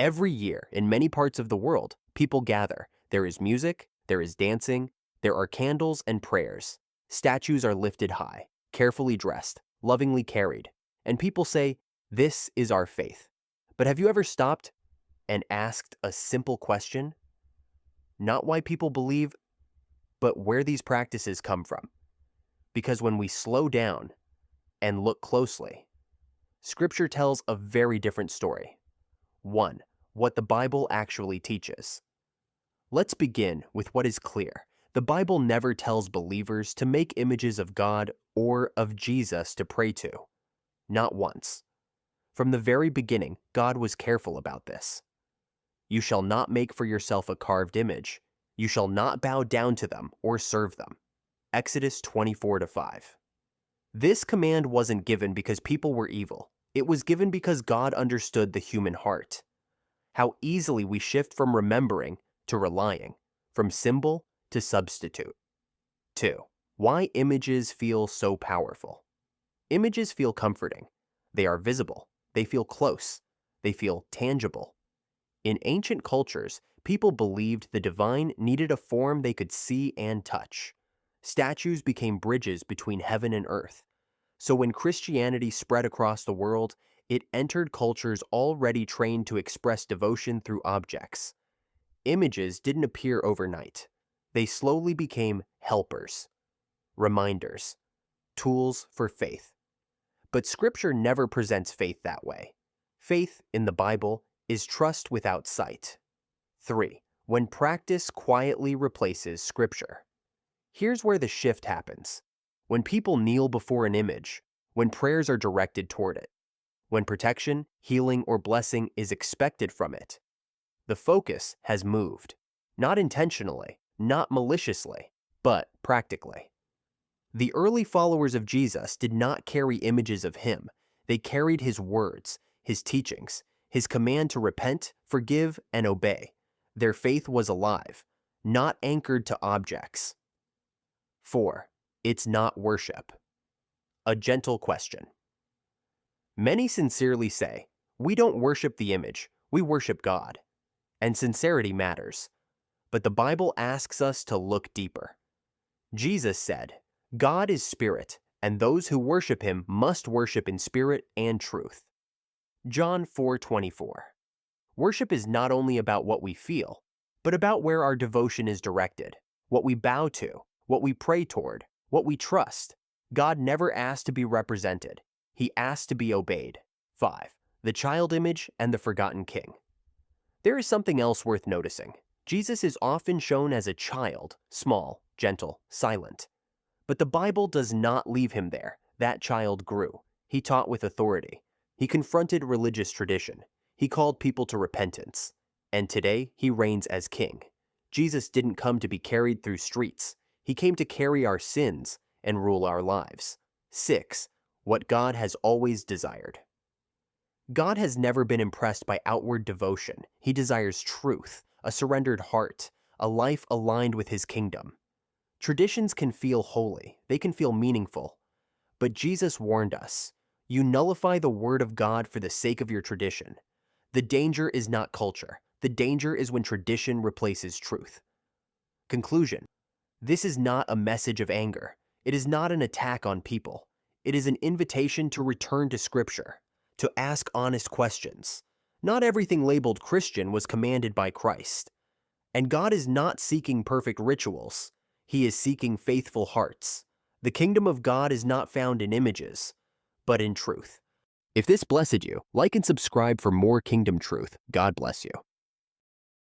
Every year, in many parts of the world, people gather. There is music, there is dancing, there are candles and prayers. Statues are lifted high, carefully dressed, lovingly carried, and people say, "This is our faith." But have you ever stopped and asked a simple question? Not why people believe, but where these practices come from. Because when we slow down and look closely, Scripture tells a very different story. 1. What the Bible actually teaches. Let's begin with what is clear. The Bible never tells believers to make images of God or of Jesus to pray to. Not once. From the very beginning, God was careful about this. You shall not make for yourself a carved image. You shall not bow down to them or serve them. Exodus 24-5. This command wasn't given because people were evil. It was given because God understood the human heart. How easily we shift from remembering to relying, from symbol to substitute. 2. Why images feel so powerful. Images feel comforting. They are visible. They feel close. They feel tangible. In ancient cultures, people believed the divine needed a form they could see and touch. Statues became bridges between heaven and earth. So when Christianity spread across the world, it entered cultures already trained to express devotion through objects. Images didn't appear overnight. They slowly became helpers, reminders, tools for faith. But Scripture never presents faith that way. Faith, in the Bible, is trust without sight. 3. When practice quietly replaces Scripture. Here's where the shift happens. When people kneel before an image, when prayers are directed toward it, when protection, healing, or blessing is expected from it, the focus has moved. Not intentionally, not maliciously, but practically. The early followers of Jesus did not carry images of him. They carried his words, his teachings, his command to repent, forgive, and obey. Their faith was alive, not anchored to objects. 4. It's not worship. A gentle question. Many sincerely say, "We don't worship the image, we worship God." And sincerity matters. But the Bible asks us to look deeper. Jesus said, "God is spirit, and those who worship him must worship in spirit and truth." John 4:24. Worship is not only about what we feel, but about where our devotion is directed, what we bow to, what we pray toward, what we trust. God never asked to be represented. He asked to be obeyed. 5. The child image and the forgotten king. There is something else worth noticing. Jesus is often shown as a child, small, gentle, silent. But the Bible does not leave him there. That child grew. He taught with authority. He confronted religious tradition. He called people to repentance. And today, he reigns as king. Jesus didn't come to be carried through streets. He came to carry our sins and rule our lives. 6. What God has always desired. God has never been impressed by outward devotion. He desires truth, a surrendered heart, a life aligned with his kingdom. Traditions can feel holy, they can feel meaningful. But Jesus warned us, you nullify the word of God for the sake of your tradition. The danger is not culture. The danger is when tradition replaces truth. Conclusion. This is not a message of anger. It is not an attack on people. It is an invitation to return to Scripture, to ask honest questions. Not everything labeled Christian was commanded by Christ. And God is not seeking perfect rituals. He is seeking faithful hearts. The kingdom of God is not found in images, but in truth. If this blessed you, like and subscribe for more kingdom truth. God bless you.